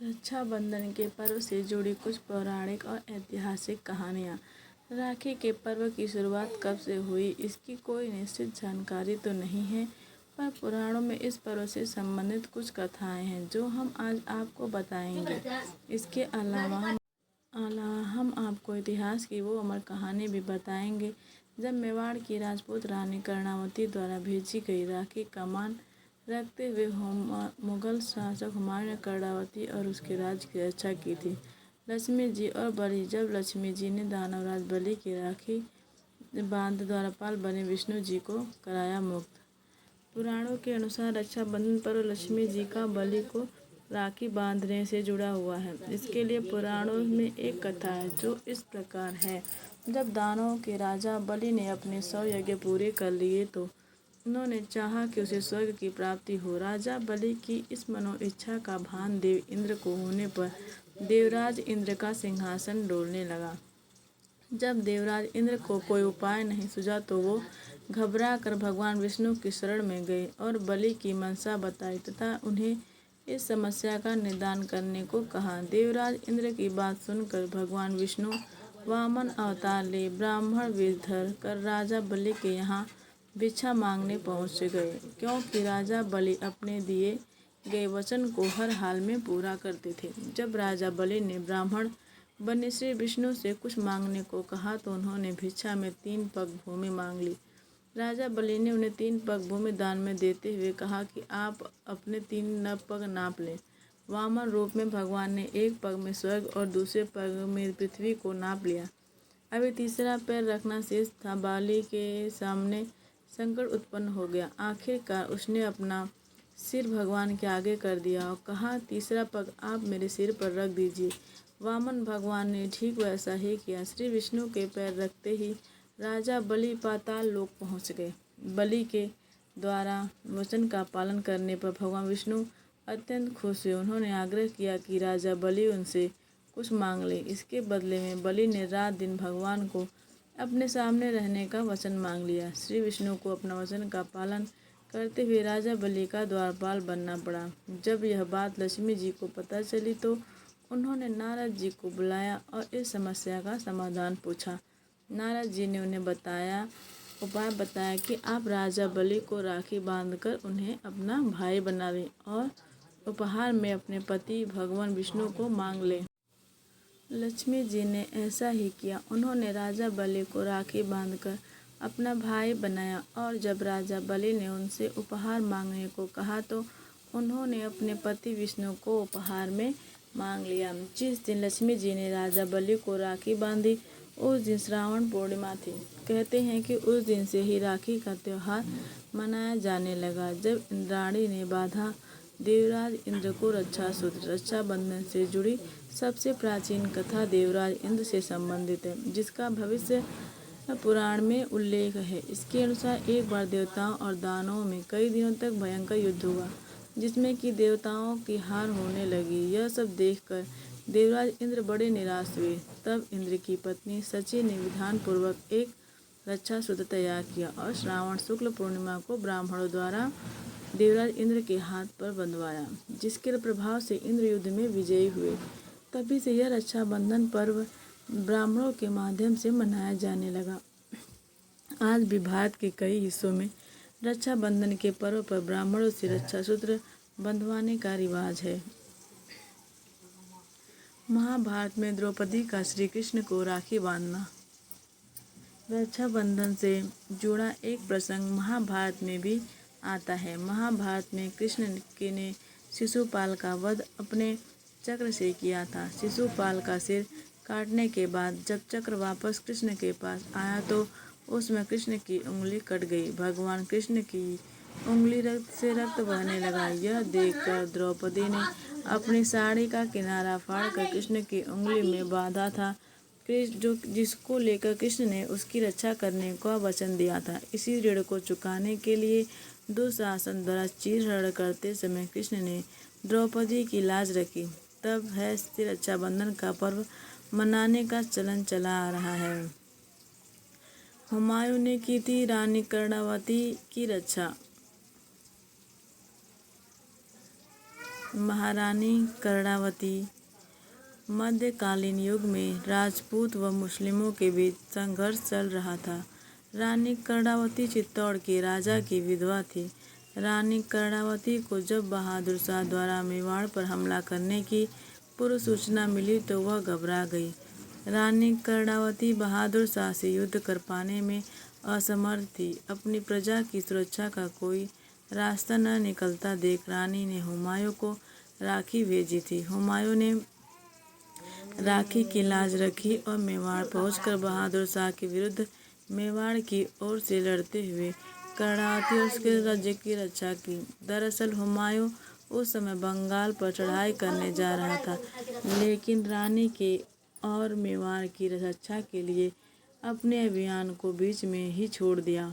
रक्षाबंधन के पर्व से जुड़ी कुछ पौराणिक और ऐतिहासिक कहानियाँ। राखी के पर्व की शुरुआत कब से हुई, इसकी कोई निश्चित जानकारी तो नहीं है, पर पुराणों में इस पर्व से संबंधित कुछ कथाएं हैं जो हम आज आपको बताएंगे। इसके अलावा हम आपको इतिहास की वो अमर कहानी भी बताएंगे जब मेवाड़ की राजपूत रानी कर्णावती द्वारा भेजी गई राखी का मान रखते हुए मुगल शासक हुमायूं ने कर्णावती और उसके राज्य की रक्षा की थी। लक्ष्मी जी और बलि। जब लक्ष्मी जी ने दानवराज बलि की राखी बांध द्वारपाल बने विष्णु जी को कराया मुक्त। पुराणों के अनुसार रक्षाबंधन पर्व लक्ष्मी जी का बलि को राखी बांधने से जुड़ा हुआ है। इसके लिए पुराणों में एक कथा है जो इस प्रकार है। जब दानवों के राजा बलि ने अपने 100 यज्ञ पूरे कर लिए तो उन्होंने चाहा कि उसे स्वर्ग की प्राप्ति हो। राजा बलि की इस मनोइच्छा का भान देव इंद्र को होने पर देवराज इंद्र का सिंहासन डोलने लगा। जब देवराज इंद्र को कोई उपाय नहीं सूझा तो वो घबरा कर भगवान विष्णु की शरण में गए और बलि की मनसा बताई तथा उन्हें इस समस्या का निदान करने को कहा। देवराज इंद्र की बात सुनकर भगवान विष्णु वामन अवतार ले ब्राह्मण वेश धर कर राजा बलि के यहाँ भिक्षा मांगने पहुँच गए, क्योंकि राजा बलि अपने दिए गए वचन को हर हाल में पूरा करते थे। जब राजा बलि ने ब्राह्मण बने श्री विष्णु से कुछ मांगने को कहा तो उन्होंने भिक्षा में 3 पग भूमि मांग ली। राजा बलि ने उन्हें 3 पग भूमि दान में देते हुए कहा कि आप अपने 3 पग नाप लें। वामन रूप में भगवान ने एक पग में स्वर्ग और दूसरे पग में पृथ्वी को नाप लिया। अभी तीसरा पैर रखना शेष था। बलि के सामने संकट उत्पन्न हो गया। आखिरकार उसने अपना सिर भगवान के आगे कर दिया और कहा, तीसरा पग आप मेरे सिर पर रख दीजिए। वामन भगवान ने ठीक वैसा ही किया। श्री विष्णु के पैर रखते ही राजा बलि पाताल लोक पहुंच गए। बलि के द्वारा वचन का पालन करने पर भगवान विष्णु अत्यंत खुश हुए। उन्होंने आग्रह किया कि राजा बलि उनसे कुछ मांग ले। इसके बदले में बलि ने रात दिन भगवान को अपने सामने रहने का वचन मांग लिया। श्री विष्णु को अपना वचन का पालन करते हुए राजा बलि का द्वारपाल बनना पड़ा। जब यह बात लक्ष्मी जी को पता चली तो उन्होंने नारद जी को बुलाया और इस समस्या का समाधान पूछा। नारद जी ने उन्हें उपाय बताया कि आप राजा बलि को राखी बांधकर उन्हें अपना भाई बना लें और उपहार में अपने पति भगवान विष्णु को मांग लें। लक्ष्मी जी ने ऐसा ही किया। उन्होंने राजा बलि को राखी बांधकर अपना भाई बनाया और जब राजा बलि ने उनसे उपहार मांगने को कहा तो उन्होंने अपने पति विष्णु को उपहार में मांग लिया। जिस दिन लक्ष्मी जी ने राजा बलि को राखी बांधी उस दिन श्रावण पूर्णिमा थी। कहते हैं कि उस दिन से ही राखी का त्योहार मनाया जाने लगा। जब इंद्राणी ने बाधा देवराज इंद्र को रक्षासूत्र। रक्षाबंधन से जुड़ी सबसे प्राचीन कथा देवराज इंद्र से संबंधित है, जिसका भविष्य पुराण में उल्लेख है। इसके अनुसार एक बार देवताओं और दानवों में कई दिनों तक भयंकर युद्ध हुआ, जिसमें कि देवताओं की हार होने लगी। यह सब देखकर देवराज इंद्र बड़े निराश हुए। तब इंद्र की पत्नी शची ने विधान पूर्वक एक रक्षासूत्र तैयार किया और श्रावण शुक्ल पूर्णिमा को ब्राह्मणों द्वारा देवराज इंद्र के हाथ पर बंधवाया, जिसके प्रभाव से इंद्र युद्ध में विजयी हुए। तभी से यह रक्षाबंधन पर्व ब्राह्मणों के माध्यम से मनाया जाने लगा। आज भी भारत के कई हिस्सों में रक्षाबंधन के पर्व पर ब्राह्मणों से रक्षासूत्र बंधवाने का रिवाज है। महाभारत में द्रौपदी का श्री कृष्ण को राखी बांधना। रक्षाबंधन से जुड़ा एक प्रसंग महाभारत में भी आता है। महाभारत में कृष्ण ने शिशुपाल का वध अपने चक्र से किया था। शिशुपाल का सिर काटने के बाद जब चक्र वापस कृष्ण के पास आया तो उसमें कृष्ण की उंगली कट गई। भगवान कृष्ण की उंगली से रक्त बहने लगा। यह देखकर द्रौपदी ने अपनी साड़ी का किनारा फाड़कर कृष्ण की उंगली में बांधा था, जिसको लेकर कृष्ण ने उसकी रक्षा करने का वचन दिया था। इसी ऋण को चुकाने के लिए दुशासन द्वारा चीरहरण करते समय कृष्ण ने द्रौपदी की लाज रखी। तब है से रक्षाबंधन का पर्व मनाने का चलन चला आ रहा है। हुमायूं ने की थी रानी कर्णावती की रक्षा। महारानी कर्णावती। मध्यकालीन युग में राजपूत व मुस्लिमों के बीच संघर्ष चल रहा था। रानी कर्णावती चित्तौड़ के राजा की विधवा थी। रानी कर्णावती को जब बहादुर शाह द्वारा मेवाड़ पर हमला करने की पूर्व सूचना मिली तो वह घबरा गई। रानी कर्णावती बहादुर शाह से युद्ध कर पाने में असमर्थ थी। अपनी प्रजा की सुरक्षा का कोई रास्ता न निकलता देख रानी ने हुमायूं को राखी भेजी थी। हुमायूं ने राखी की लाज रखी और मेवाड़ पहुंचकर बहादुर शाह के विरुद्ध मेवाड़ की ओर से लड़ते हुए कर्णावती और उसके राज्य की रक्षा की। दरअसल हुमायूं उस समय बंगाल पर चढ़ाई करने जा रहा था, लेकिन रानी के और मेवाड़ की रक्षा के लिए अपने अभियान को बीच में ही छोड़ दिया।